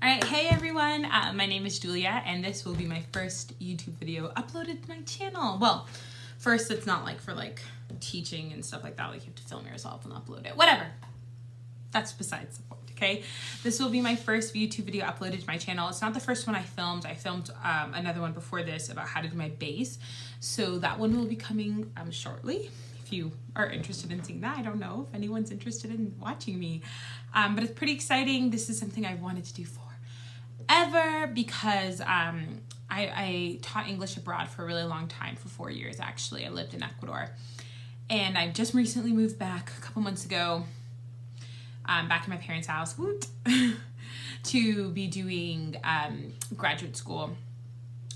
All right, hey everyone, my name is Julia, and this will be my first YouTube video uploaded to my channel. Well, first, it's not like for like teaching and stuff like that, like you have to film yourself and upload it, whatever. That's besides the point, okay? This will be my first YouTube video uploaded to my channel. It's not the first one I filmed. I filmed another one before this about how to do my base, so that one will be coming shortly. If you are interested in seeing that, I don't know if anyone's interested in watching me, but it's pretty exciting. This is something I wanted to do forever because I taught English abroad for a really long time, for 4 years actually. I lived in Ecuador, and I just recently moved back a couple months ago, back in my parents' house, to be doing graduate school.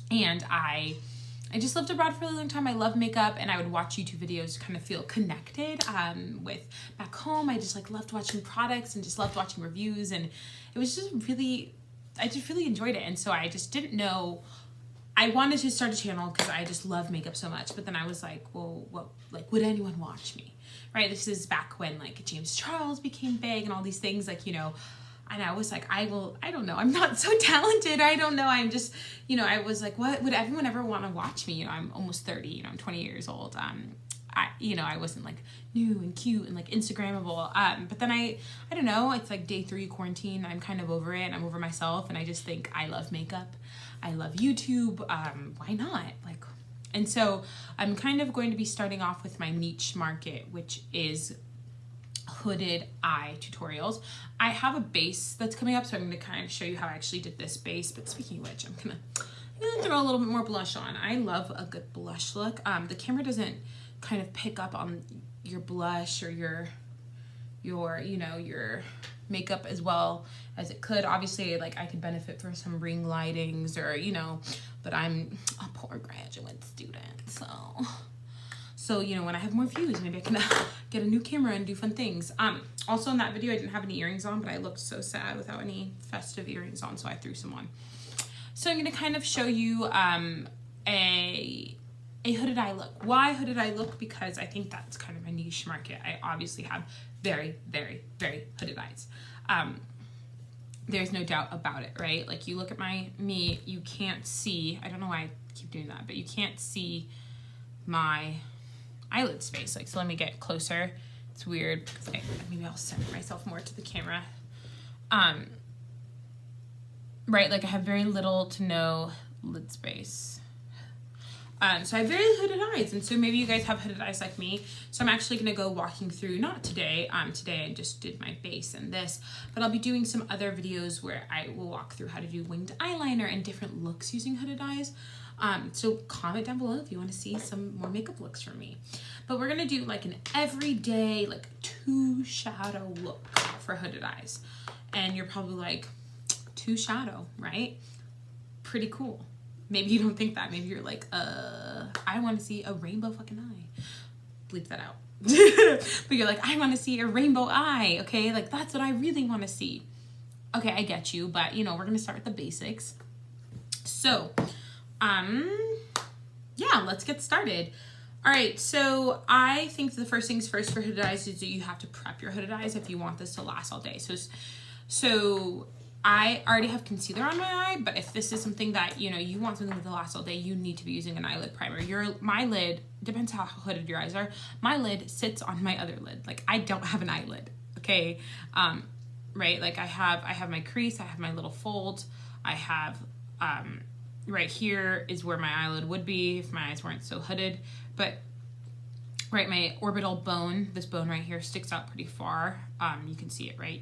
And I just lived abroad for a really long time. I love makeup, and I would watch YouTube videos to kind of feel connected with back home. I just loved watching products and just loved watching reviews, and it was just really, I just really enjoyed it. And so I just didn't know, I wanted to start a channel because I just love makeup so much, but then I was like, well, what, like, would anyone watch me? Right? This is back when like James Charles became big and all these things, like, you know, and I was like, I don't know, I'm not so talented. I don't know. I'm just, you know, I was like, what would everyone ever want to watch me? You know, I'm almost 30, you know, I'm 20 years old. I wasn't like new and cute and like Instagrammable. But then I don't know, it's like day 3 quarantine. I'm kind of over it. I'm over myself. And I just think I love makeup. I love YouTube. Why not? Like, and so I'm kind of going to be starting off with my niche market, which is hooded eye tutorials. I have a base that's coming up, so I'm going to kind of show you how I actually did this base. But speaking of which, I'm gonna throw a little bit more blush on. I love a good blush look. The camera doesn't kind of pick up on your blush or your you know, your makeup as well as it could. Obviously, like, I could benefit from some ring lightings, or, you know, but I'm a poor graduate student, so you know, when I have more views, maybe I can get a new camera and do fun things. Also in that video, I didn't have any earrings on, but I looked so sad without any festive earrings on, so I threw some on. So I'm going to kind of show you a hooded eye look. Why hooded eye look? Because I think that's kind of a niche market. I obviously have very, very, very hooded eyes. There's no doubt about it, right? Like, you look at me, you can't see, I don't know why I keep doing that, but you can't see my eyelid space. Like, so let me get closer. It's weird because maybe I'll center myself more to the camera. Right, like, I have very little to no lid space. So I have very hooded eyes, and so maybe you guys have hooded eyes like me. So I'm actually going to go walking through, not today, today I just did my base and this, but I'll be doing some other videos where I will walk through how to do winged eyeliner and different looks using hooded eyes. So comment down below if you want to see some more makeup looks from me. But we're going to do like an everyday, like 2 shadow look for hooded eyes. And you're probably like, 2 shadow, right? Pretty cool. Maybe you don't think that. Maybe you're like, I want to see a rainbow fucking eye. Bleep that out. But you're like, I want to see a rainbow eye, okay? Like, that's what I really want to see. Okay, I get you, but, you know, we're going to start with the basics. So, yeah, let's get started. All right, so I think the first things first for hooded eyes is that you have to prep your hooded eyes if you want this to last all day. So I already have concealer on my eye, but if this is something that, you know, you want something to last all day, you need to be using an eyelid primer. My lid, depends how hooded your eyes are, my lid sits on my other lid. Like, I don't have an eyelid, okay? Right, like I have my crease, I have my little fold, I have, right here is where my eyelid would be if my eyes weren't so hooded, but right, my orbital bone, this bone right here sticks out pretty far. You can see it, right?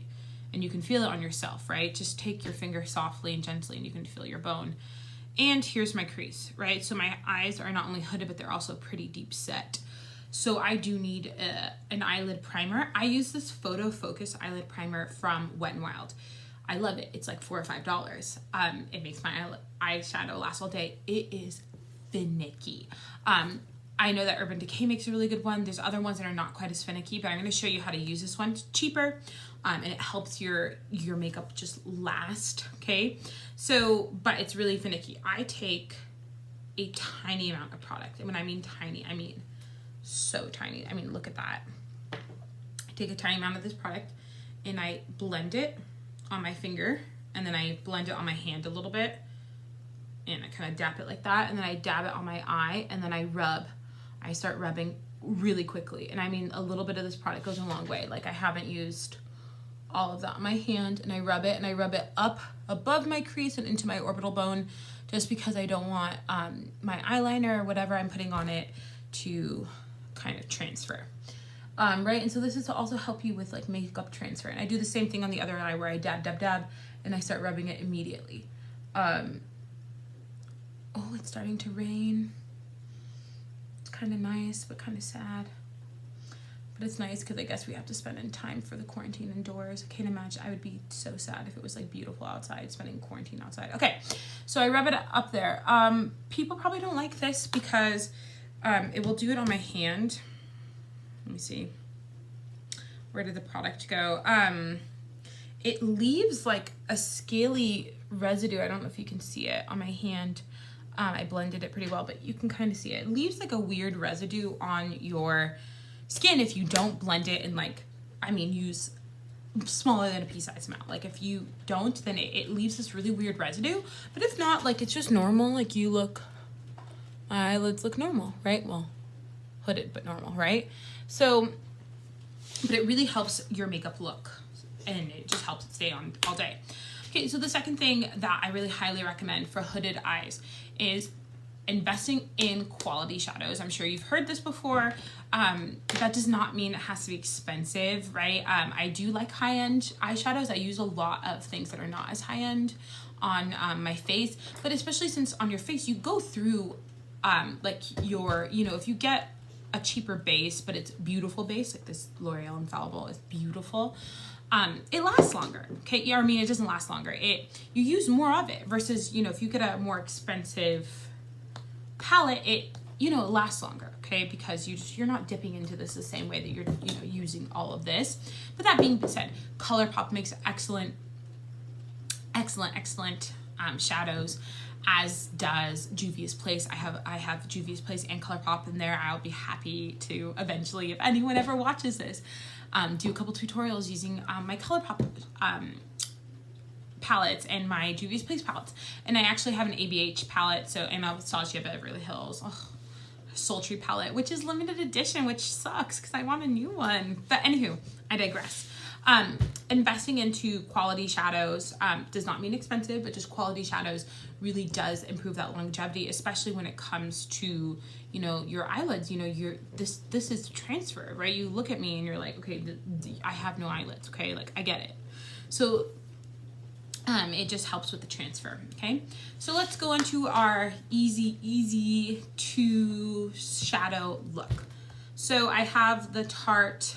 And you can feel it on yourself, right? Just take your finger softly and gently and you can feel your bone. And here's my crease, right? So my eyes are not only hooded, but they're also pretty deep set. So I do need an eyelid primer. I use this Photo Focus eyelid primer from Wet n Wild. I love it. It's like $4 or $5. It makes my eyeshadow last all day. It is finicky. I know that Urban Decay makes a really good one. There's other ones that are not quite as finicky, but I'm going to show you how to use this one. It's cheaper, and it helps your makeup just last, okay? So, but it's really finicky. I take a tiny amount of product, and when I mean tiny, I mean so tiny. I mean, look at that. I take a tiny amount of this product, and I blend it on my finger, and then I blend it on my hand a little bit, and I kind of dab it like that, and then I dab it on my eye, and then I start rubbing really quickly. And I mean, a little bit of this product goes a long way. Like, I haven't used all of that on my hand, and I rub it up above my crease and into my orbital bone, just because I don't want my eyeliner or whatever I'm putting on it to kind of transfer. Right, and so this is to also help you with like makeup transfer. And I do the same thing on the other eye, where I dab, and I start rubbing it immediately. Oh, it's starting to rain. It's kind of nice, but kind of sad. But it's nice because I guess we have to spend in time for the quarantine indoors. I can't imagine. I would be so sad if it was like beautiful outside, spending quarantine outside. Okay, so I rub it up there. People probably don't like this because it will do it on my hand. Let me see. Where did the product go? It leaves like a scaly residue. I don't know if you can see it on my hand. I blended it pretty well, but you can kind of see it. It leaves like a weird residue on your skin if you don't blend it and like, I mean, use smaller than a pea-sized amount. Like, if you don't, then it leaves this really weird residue. But if not, like, it's just normal. Like, you look, my eyelids look normal, right? Well, hooded, but normal, right? So, but it really helps your makeup look, and it just helps it stay on all day. Okay, so the second thing that I really highly recommend for hooded eyes is investing in quality shadows. I'm sure you've heard this before. That does not mean it has to be expensive, right? I do like high-end eyeshadows. I use a lot of things that are not as high-end on my face, but especially since on your face, you go through like your, you know, if you get a cheaper base, but it's beautiful base, like this L'Oreal Infallible is beautiful, it lasts longer. Okay, yeah, I mean, it doesn't last longer. You use more of it versus, you know, if you get a more expensive palette, it lasts longer, okay, because you're not dipping into this the same way that you're, you know, using all of this. But that being said, ColourPop makes excellent shadows, as does Juvia's Place. I have Juvia's Place and ColourPop in there. I'll be happy to eventually, if anyone ever watches this, do a couple tutorials using my ColourPop palettes and my Juvia's Place palettes. And I actually have an ABH palette, so Anastasia Beverly Hills sultry palette, which is limited edition, which sucks because I want a new one. But anywho, I digress. Investing into quality shadows does not mean expensive, but just quality shadows really does improve that longevity, especially when it comes to, you know, your eyelids. You know, this is transfer, right? You look at me and you're like, okay, I have no eyelids, okay? Like, I get it. So it just helps with the transfer, okay? So let's go into our easy to shadow look. So I have the Tarte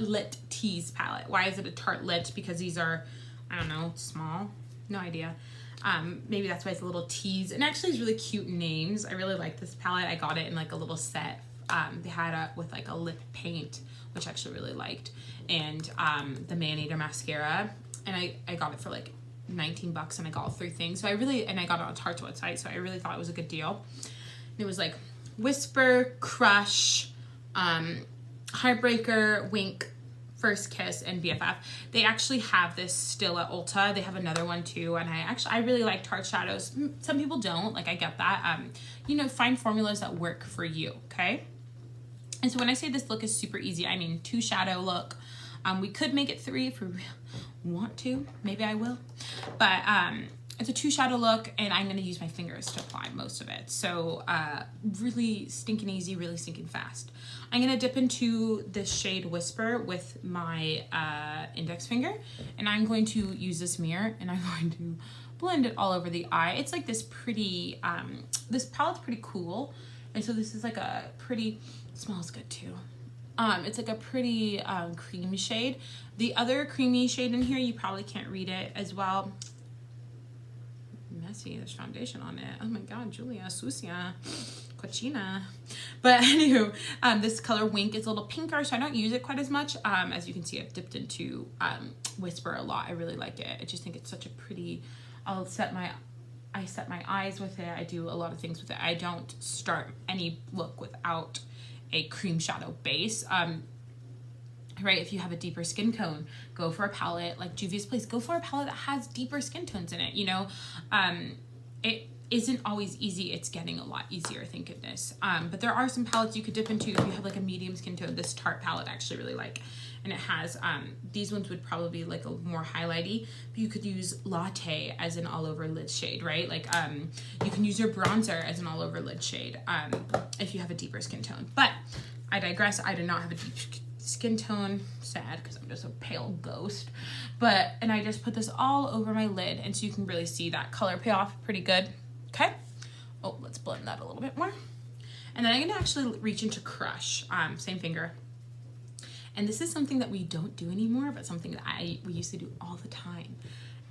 Lit Tease palette. Why is it a Tarte Lit? Because these are, I don't know, small, no idea. Maybe that's why it's a little tease. And actually it's really cute names. I really like this palette. I got it in like a little set. They had it with like a lip paint, which I actually really liked, and the Mannator mascara, and I got it for like 19 bucks, and I got all 3 things. So and I got it on Tarte's website, so I really thought it was a good deal. And it was like Whisper, Crush, Heartbreaker, Wink, First Kiss, and BFF. They actually have this still at Ulta. They have another one too, and I really like Tarte shadows. Some people don't, like, I get that. You know, find formulas that work for you, okay? And so when I say this look is super easy, I mean 2 shadow look. We could make it 3 if we want to. Maybe I will. But it's a 2 shadow look, and I'm going to use my fingers to apply most of it. So really stinking easy, really stinking fast. I'm going to dip into this shade Whisper with my index finger, and I'm going to use this mirror, and I'm going to blend it all over the eye. It's like this pretty, this palette's pretty cool. And so this is like a pretty, it smells good too. It's like a pretty creamy shade. The other creamy shade in here, you probably can't read it as well. Messy, there's foundation on it. Oh my God, Julia, sucia, cochina. But anywho, this color Wink is a little pinker, so I don't use it quite as much. As you can see, I've dipped into Whisper a lot. I really like it. I just think it's such a pretty, I set my eyes with it. I do a lot of things with it. I don't start any look without a cream shadow base. right? If you have a deeper skin tone, go for a palette like Juvia's Place. Go for a palette that has deeper skin tones in it, you know? It isn't always easy. It's getting a lot easier, thank goodness. But there are some palettes you could dip into if you have like a medium skin tone. This Tarte palette I actually really like. And it has, these ones would probably be like a more highlighty, but you could use Latte as an all over lid shade, right? Like, you can use your bronzer as an all over lid shade, if you have a deeper skin tone. But I digress. I do not have a deep skin tone, sad, because I'm just a pale ghost. And I just put this all over my lid, and so you can really see that color pay off pretty good. Okay. Oh, let's blend that a little bit more. And then I'm gonna actually reach into Crush, same finger. And this is something that we don't do anymore, but something that we used to do all the time.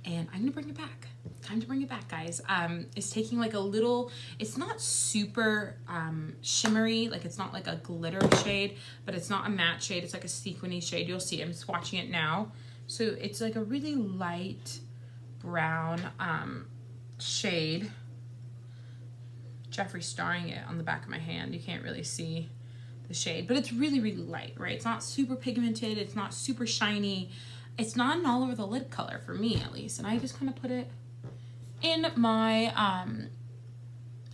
And I'm gonna bring it back. Time to bring it back, guys. It's taking like a little, it's not super shimmery, like it's not like a glitter shade, but it's not a matte shade. It's like a sequiny shade. You'll see, I'm swatching it now. So it's like a really light brown shade. Jeffrey's starring it on the back of my hand. You can't really see the shade, but it's really, really light, right? It's not super pigmented. It's not super shiny. It's not an all over the lid color for me, at least. And I just kind of put it in my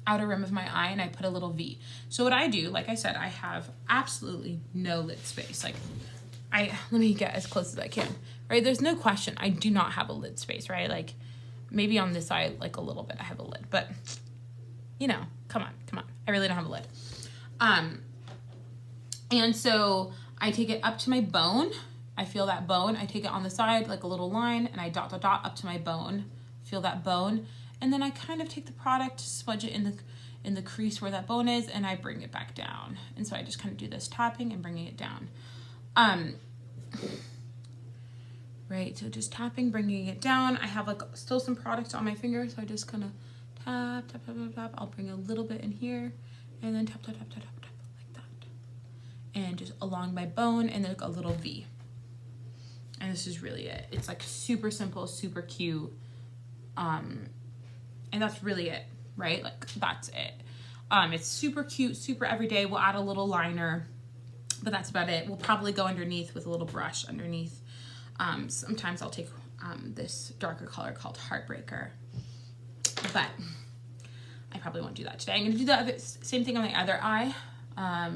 outer rim of my eye, and I put a little V. So what I do, like I said, I have absolutely no lid space. Like let me get as close as I can, right? There's no question I do not have a lid space, right? Like maybe on this side, like a little bit I have a lid, but you know, come on. I really don't have a lid. And so I take it up to my bone. I feel that bone. I take it on the side like a little line, and I dot up to my bone. Feel that bone. And then I kind of take the product, smudge it in the crease where that bone is, and I bring it back down. And so I just kind of do this tapping and bringing it down. Right, so just tapping, bringing it down. I have like still some product on my finger, so I just kind of tap. I'll bring a little bit in here, and then tap like that. And just along my bone, and then like a little V. And this is really it. It's like super simple, super cute. And that's really it, right? Like that's it. It's super cute, super everyday. We'll add a little liner, but that's about it. We'll probably go underneath with a little brush underneath. Sometimes I'll take this darker color called Heartbreaker, but I probably won't do that today. I'm gonna do the same thing on the other eye,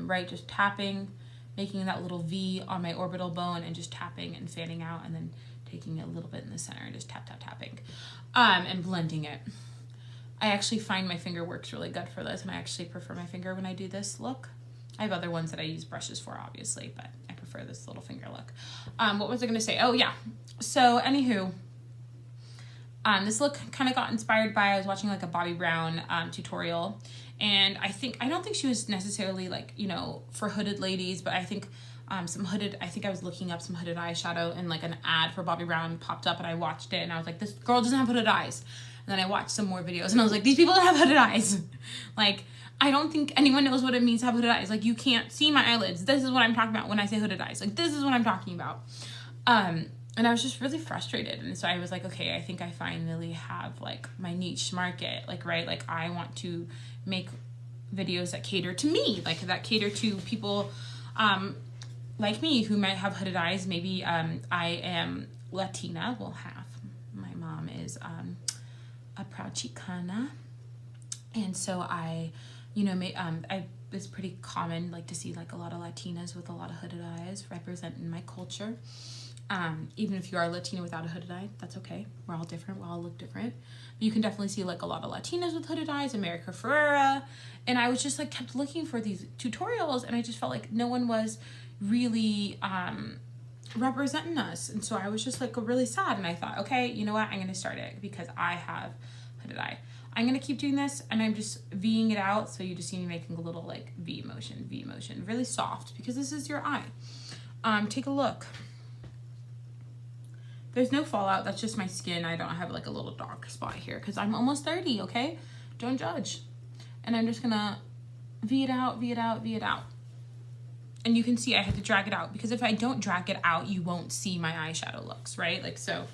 right? Just tapping, making that little V on my orbital bone, and just tapping and fanning out, and then taking a little bit in the center and just tapping, and blending it. I actually find my finger works really good for this, and I actually prefer my finger when I do this look. I have other ones that I use brushes for, obviously, but I prefer this little finger look. What was I gonna say? Oh yeah, so anywho, this look kind of got inspired by, I was watching like a Bobbi Brown tutorial, and I don't think she was necessarily like, you know, for hooded ladies, but I think I was looking up some hooded eyeshadow, and like an ad for Bobbi Brown popped up, and I watched it, and I was like, this girl doesn't have hooded eyes. And then I watched some more videos, and I was like, these people don't have hooded eyes. Like, I don't think anyone knows what it means to have hooded eyes. Like, you can't see my eyelids. This is what I'm talking about when I say hooded eyes. Like, this is what I'm talking about. And I was just really frustrated. And so I was like, okay, I think I finally have like my niche market. Like, right? Like, I want to make videos that cater to me, like that cater to people like me who might have hooded eyes. Maybe I am Latina. Well, half. My mom is a proud Chicana. And so I, you know, it's pretty common like to see like a lot of Latinas with a lot of hooded eyes representing my culture. Even if you are Latina without a hooded eye, that's okay. We're all different. We all look different. But you can definitely see like a lot of Latinas with hooded eyes, America Ferrera. And I was just like kept looking for these tutorials, and I just felt like no one was really representing us. And so I was just like really sad, and I thought, okay, you know what? I'm going to start it because I have hooded eye. I'm going to keep doing this, and I'm just V'ing it out. So you just see me making a little like V motion, really soft, because this is your eye. Take a look. There's no fallout. That's just my skin. I don't have like a little dark spot here because I'm almost 30, okay? Don't judge. And I'm just gonna V it out. And you can see I had to drag it out, because if I don't drag it out, you won't see my eyeshadow looks, right? Like, so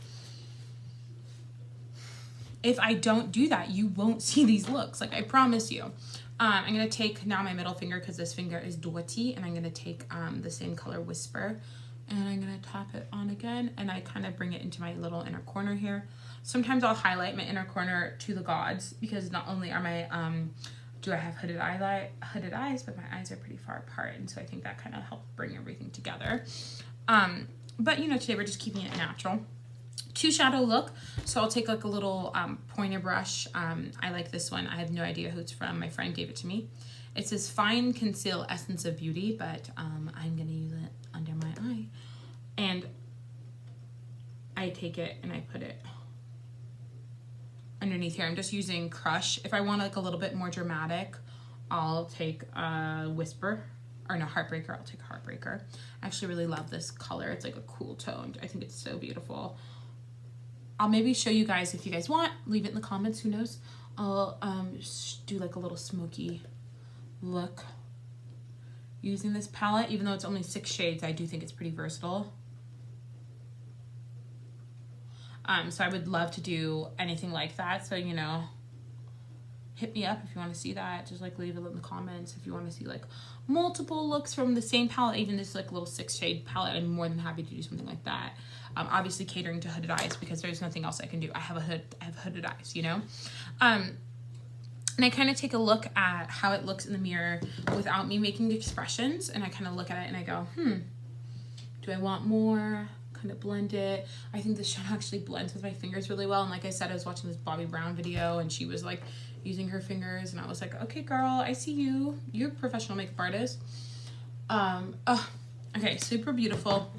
if I don't do that, you won't see these looks, like I promise you. I'm gonna take now my middle finger, because this finger is dirty, and I'm gonna take the same color Whisper, And I'm gonna tap it on again, and I kind of bring it into my little inner corner here. Sometimes I'll highlight my inner corner to the gods, because not only are my, do I have hooded eyes, but my eyes are pretty far apart, and so I think that kind of helps bring everything together. But you know, today we're just keeping it natural. To shadow look, so I'll take like a little pointer brush. I like this one. I have no idea who it's from. My friend gave it to me. It says Fine Conceal Essence of Beauty, but I'm gonna use it under my eye. And I take it and I put it underneath here. I'm just using Crush. If I want like a little bit more dramatic, I'll take Whisper, or no, Heartbreaker. I'll take Heartbreaker. I actually really love this color. It's like a cool tone. I think it's so beautiful. I'll maybe show you guys if you guys want. Leave it in the comments, who knows. I'll do like a little smoky look using this palette. Even though it's only 6 shades, I do think it's pretty versatile. So I would love to do anything like that. So, you know, hit me up if you want to see that. Just like leave it in the comments. If you want to see like multiple looks from the same palette, even this like little 6 shade palette, I'm more than happy to do something like that. Obviously catering to hooded eyes, because there's nothing else I can do. I have hooded eyes, you know? And I kind of take a look at how it looks in the mirror without me making expressions. And I kind of look at it and I go, do I want more? Kind of blend it. I think this shadow actually blends with my fingers really well. And like I said, I was watching this Bobbi Brown video and she was like using her fingers, and I was like, okay, girl, I see you. You're a professional makeup artist. Okay, super beautiful,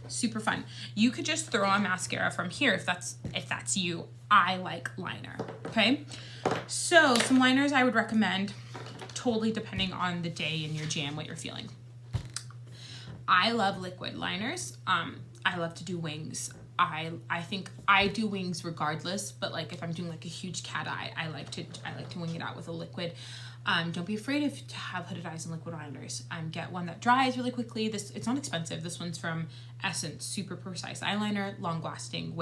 super fun. You could just throw on mascara from here if that's you. I like liner. Okay, so some liners I would recommend, totally depending on the day and your jam, what you're feeling. I love liquid liners. I love to do wings. I think I do wings regardless, but like if I'm doing like a huge cat eye, I like to wing it out with a liquid. Don't be afraid to have hooded eyes and liquid liners. Get one that dries really quickly. It's not expensive. This one's from Essence, super precise eyeliner, long lasting,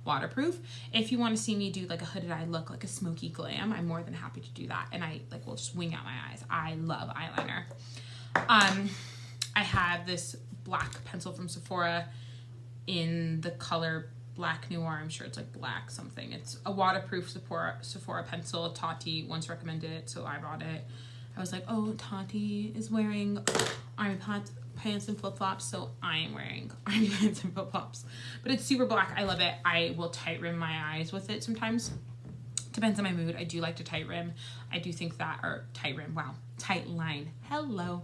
waterproof. If you want to see me do like a hooded eye look, like a smoky glam, I'm more than happy to do that. And I like will just wing out my eyes. I love eyeliner. I have this black pencil from Sephora in the color Black Noir. I'm sure it's like black something. It's a waterproof Sephora pencil. Tati once recommended it, so I bought it. I was like, oh, Tati is wearing army pants and flip-flops, so I am wearing army pants and flip-flops. But it's super black. I love it. I will tight rim my eyes with it sometimes. Depends on my mood. I do like to tight rim. I do think that, or tight rim, wow, tight line. Hello.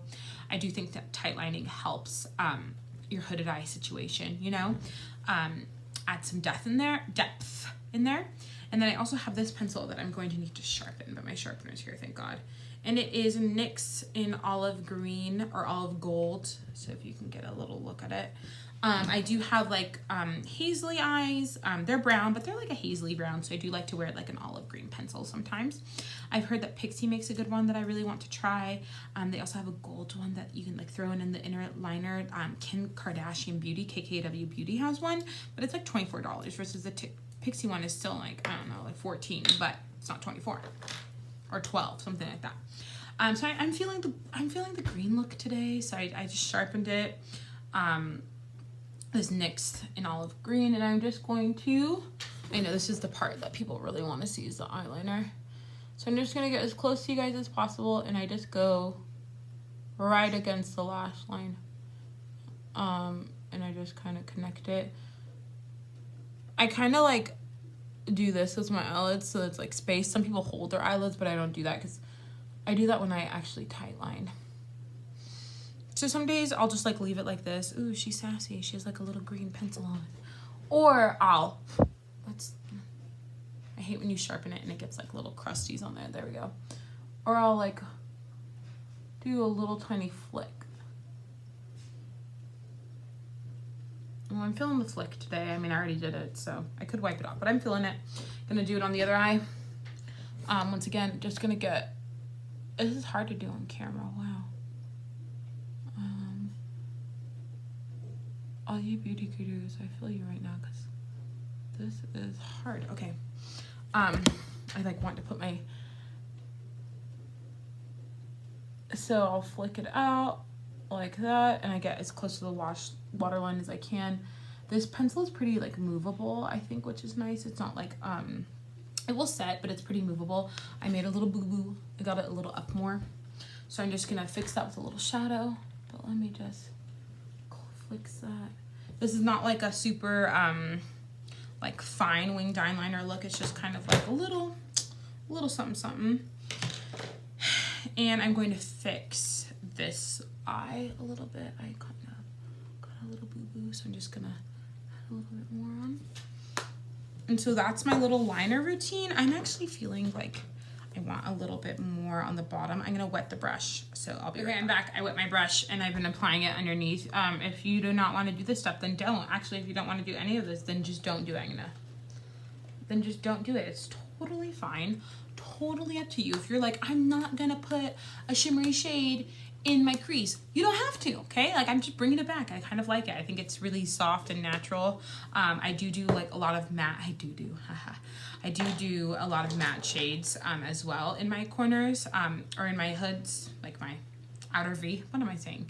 I do think that tight lining helps your hooded eye situation, you know? Add some depth in there. And then I also have this pencil that I'm going to need to sharpen, but my sharpener's here, thank God. And it is NYX in olive green or olive gold. So if you can get a little look at it. I do have like hazily eyes. They're brown, but they're like a hazily brown. So I do like to wear like an olive green pencil sometimes. I've heard that Pixi makes a good one that I really want to try. They also have a gold one that you can like throw in the inner liner. Kim Kardashian Beauty, KKW Beauty has one, but it's like $24 versus the Pixi one is still like, I don't know, like 14, but it's not 24 or 12, something like that. So I'm feeling the green look today. So I just sharpened it. This NYX in olive green, and I'm just going to, I know this is the part that people really want to see is the eyeliner. So I'm just going to get as close to you guys as possible, and I just go right against the lash line. And I just kind of connect it. I kind of like do this with my eyelids so it's like space. Some people hold their eyelids, but I don't do that because I do that when I actually tight line. So some days I'll just like leave it like this. Ooh, she's sassy. She has like a little green pencil on it. Or I hate when you sharpen it and it gets like little crusties on there. There we go. Or I'll like do a little tiny flick. Well, I'm feeling the flick today. I mean, I already did it, so I could wipe it off, but I'm feeling it. Gonna do it on the other eye. Once again, just gonna get, this is hard to do on camera, wow. All you beauty gurus, I feel you right now because this is hard. Okay. I like want to put so I'll flick it out like that, and I get as close to the waterline as I can. This pencil is pretty like movable, I think, which is nice. It's not like it will set, but it's pretty movable. I made a little boo-boo. I got it a little up more. So I'm just gonna fix that with a little shadow. But let me just fix that. This is not like a super like fine winged eyeliner look. It's just kind of like a little something something. And I'm going to fix this eye a little bit. I kind of got a little boo-boo, so I'm just gonna add a little bit more on. And so that's my little liner routine. I'm actually feeling like I want a little bit more on the bottom. I'm gonna wet the brush, so I'll be right back. I'm back. I wet my brush and I've been applying it underneath. If you do not want to do this stuff, then don't. Actually, if you don't want to do any of this, then just don't do it. Then just don't do it. It's totally fine. Totally up to you. If you're like, I'm not gonna put a shimmery shade in my crease, you don't have to, okay? Like, I'm just bringing it back. I kind of like it. I think it's really soft and natural. I do like a lot of matte. I do a lot of matte shades as well in my corners or in my hoods, like my outer V. What am I saying?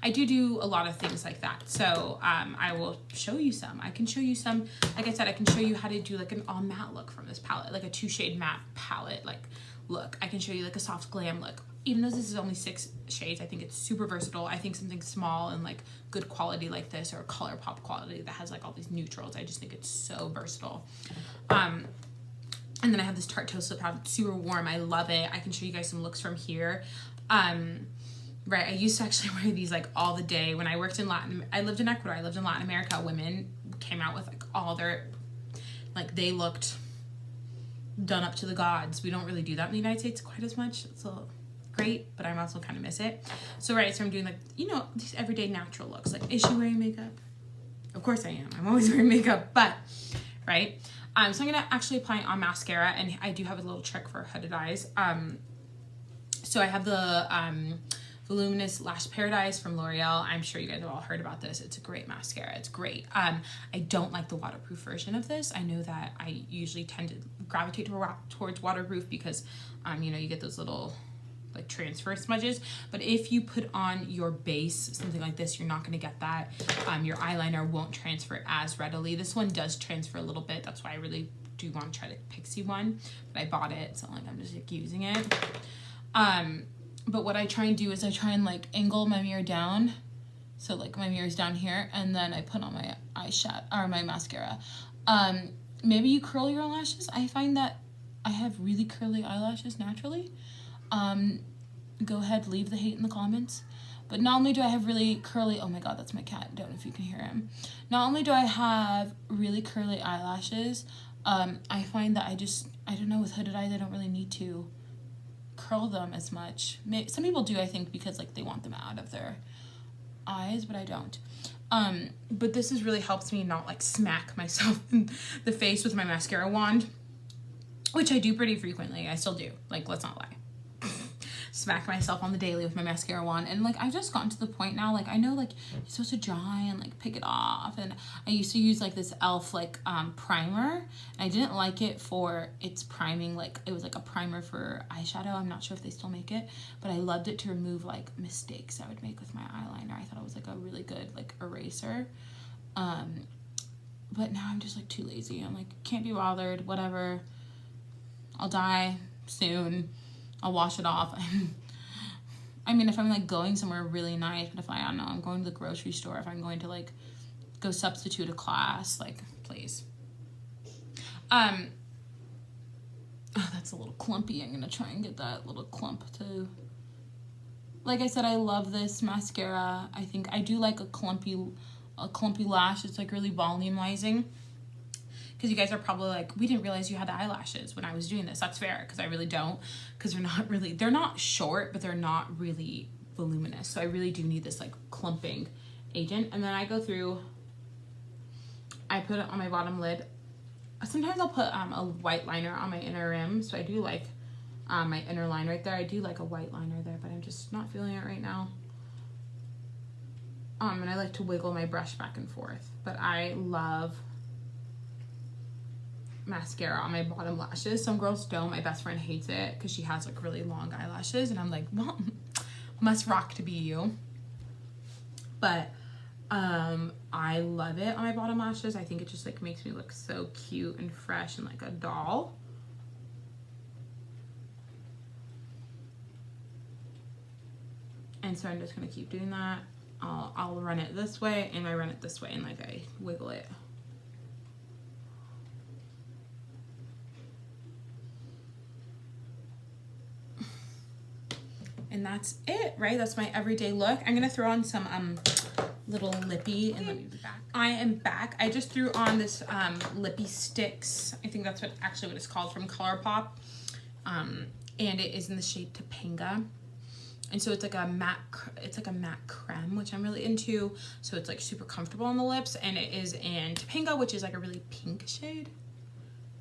I do a lot of things like that. So I will show you some. I can show you some. Like I said, I can show you how to do like an all matte look from this palette, like a 2-shade matte palette like look. I can show you like a soft glam look. Even though this is only 6 shades, I think it's super versatile. I think something small and like good quality like this, or ColourPop quality that has like all these neutrals, I just think it's so versatile. And then I have this Tarte Toast Slip Pad, super warm. I love it. I can show you guys some looks from here. Right, I used to actually wear these like all the day. When I worked in I lived in Ecuador, I lived in Latin America. Women came out with like all their, like they looked done up to the gods. We don't really do that in the United States quite as much. It's a great, but I also kind of miss it. So right, so I'm doing like, you know, these everyday natural looks. Like, is she wearing makeup? Of course I am. I'm always wearing makeup, but right. So I'm gonna actually apply on mascara, and I do have a little trick for hooded eyes. So I have the Voluminous Lash Paradise from L'Oreal. I'm sure you guys have all heard about this. It's a great mascara. It's great. I don't like the waterproof version of this. I know that I usually tend to gravitate towards waterproof because, you know, you get those little like transfer smudges. But if you put on your base, something like this, you're not going to get that. Your eyeliner won't transfer as readily. This one does transfer a little bit. That's why I really do want to try the Pixi one. But I bought it, so like I'm just like using it. But what I try and do is I try and like angle my mirror down. So like my mirror's down here, and then I put on my eyeshadow or my mascara. Maybe you curl your eyelashes. I find that I have really curly eyelashes naturally. Go ahead, leave the hate in the comments. But not only do I have really curly, oh my god, that's my cat. Don't know if you can hear him. Not only do I have really curly eyelashes, I find that I don't know, with hooded eyes, I don't really need to curl them as much. Some people do, I think, because like they want them out of their eyes, but I don't. But this really helps me not like smack myself in the face with my mascara wand, which I do pretty frequently. I still do, like, let's not lie. Smack myself on the daily with my mascara wand, and like I've just gotten to the point now, like I know like you're supposed to dry and like pick it off, and I used to use like this e.l.f. like primer, and I didn't like it for its priming. Like it was like a primer for eyeshadow. I'm not sure if they still make it, but I loved it to remove like mistakes I would make with my eyeliner. I thought it was like a really good like eraser. But now I'm just like too lazy. I'm like, can't be bothered, whatever, I'll die soon, I'll wash it off. I mean, if I'm like going somewhere really nice, but if I don't know, I'm going to the grocery store, if I'm going to like go substitute a class, like please. Oh, that's a little clumpy. I'm gonna try and get that little clump to, like I said, I love this mascara. I think I do like a clumpy lash. It's like really volumizing. Because you guys are probably like, we didn't realize you had eyelashes when I was doing this. That's fair, because I really don't. Because they're not short, but they're not really voluminous. So I really do need this like clumping agent. And then I go through, I put it on my bottom lid. Sometimes I'll put a white liner on my inner rim. So I do like my inner line right there. I do like a white liner there, but I'm just not feeling it right now. And I like to wiggle my brush back and forth. But I love mascara on my bottom lashes. Some girls don't. My best friend hates it because she has like really long eyelashes, and I'm like, well, must rock to be you. but I love it on my bottom lashes. I think it just like makes me look so cute and fresh and like a doll. And so I'm just gonna keep doing that. I'll run it this way and I run it this way and like I wiggle it. And that's it, right? That's my everyday look. I'm gonna throw on some little lippy and let me be back. I am back. I just threw on this lippy sticks. I think that's what it's called, from ColourPop. And it is in the shade Topanga. And so it's like a matte creme, which I'm really into. So it's like super comfortable on the lips, and it is in Topanga, which is like a really pink shade.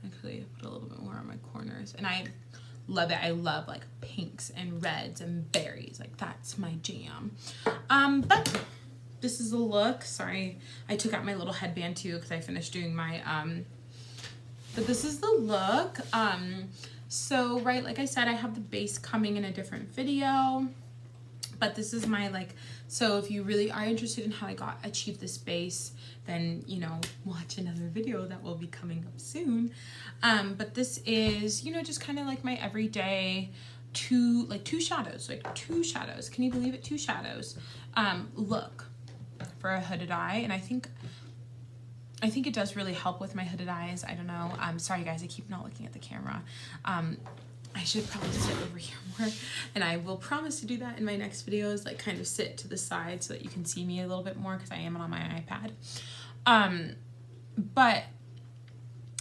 Actually, put a little bit more on my corners, and I love it. I love like pinks and reds and berries. Like that's my jam. But this is the look. Sorry, I took out my little headband too because I finished doing my but this is the look. So right, like I said, I have the base coming in a different video, but this is my like, so if you really are interested in how I achieved this base, then, you know, watch another video that will be coming up soon. But this is, you know, just kind of like my everyday two shadows. Can you believe it? 2 shadows look for a hooded eye. And I think it does really help with my hooded eyes. I don't know. Sorry guys, I keep not looking at the camera. I should probably sit over here more, and I will promise to do that in my next videos, like kind of sit to the side so that you can see me a little bit more because I am on my iPad. But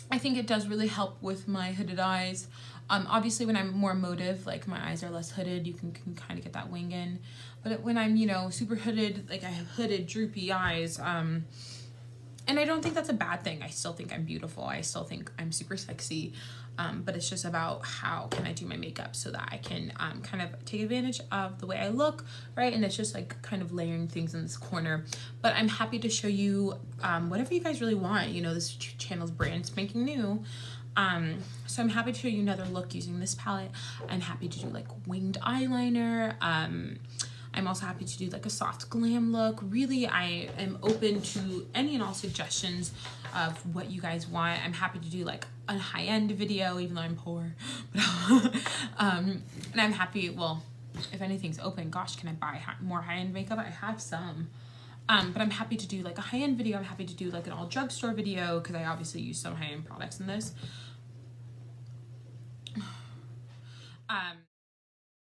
I think it does really help with my hooded eyes. Obviously when I'm more emotive, like my eyes are less hooded, you can kind of get that wing in. But when I'm, you know, super hooded, like I have hooded, droopy eyes, and I don't think that's a bad thing. I still think I'm beautiful. I still think I'm super sexy. But it's just about how can I do my makeup so that I can kind of take advantage of the way I look, right? And it's just like kind of layering things in this corner. But I'm happy to show you whatever you guys really want. You know, this channel's brand spanking new. So I'm happy to show you another look using this palette. I'm happy to do like winged eyeliner. I'm also happy to do like a soft glam look. Really, I am open to any and all suggestions of what you guys want. I'm happy to do like a high-end video, even though I'm poor. And I'm happy, well, if anything's open, gosh, can I buy more high-end makeup? I have some. But I'm happy to do like a high-end video. I'm happy to do like an all drugstore video because I obviously use some high-end products in this.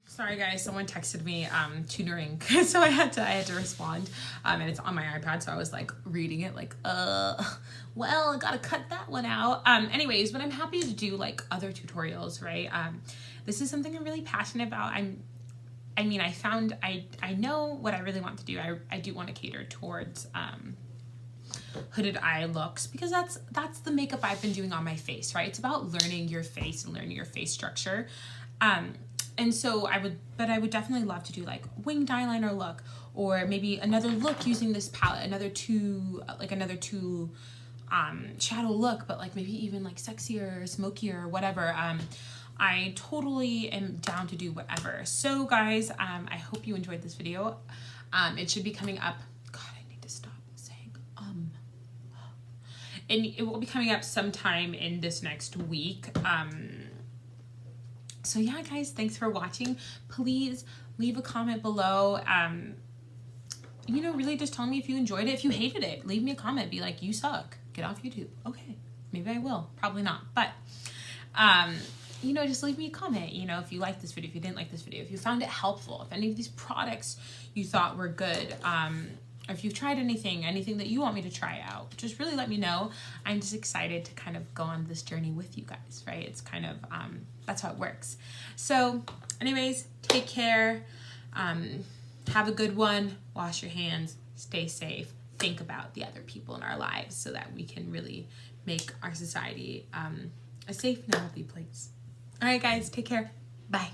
Sorry guys, someone texted me tutoring, so I had to respond, and it's on my iPad, so I was like reading it like, well, I gotta cut that one out. Anyways, but I'm happy to do like other tutorials, right? This is something I'm really passionate about. I know what I really want to do. I do want to cater towards hooded eye looks because that's the makeup I've been doing on my face, right? It's about learning your face and learning your face structure. And so I would definitely love to do like winged eyeliner look, or maybe another look using this palette, another two shadow look, but like maybe even like sexier, smokier, whatever. I totally am down to do whatever. So guys, I hope you enjoyed this video. It should be coming up. God, I need to stop saying and it will be coming up sometime in this next week. So yeah, guys, thanks for watching. Please leave a comment below. You know, really just tell me if you enjoyed it. If you hated it, leave me a comment. Be like, you suck. Get off YouTube. Okay, maybe I will. Probably not. But, you know, just leave me a comment. You know, if you liked this video, if you didn't like this video, if you found it helpful, if any of these products you thought were good, or if you've tried anything that you want me to try out, just really let me know. I'm just excited to kind of go on this journey with you guys, right? It's kind of, that's how it works. So anyways, take care. Have a good one. Wash your hands. Stay safe. Think about the other people in our lives so that we can really make our society a safe and healthy place. All right, guys, take care. Bye.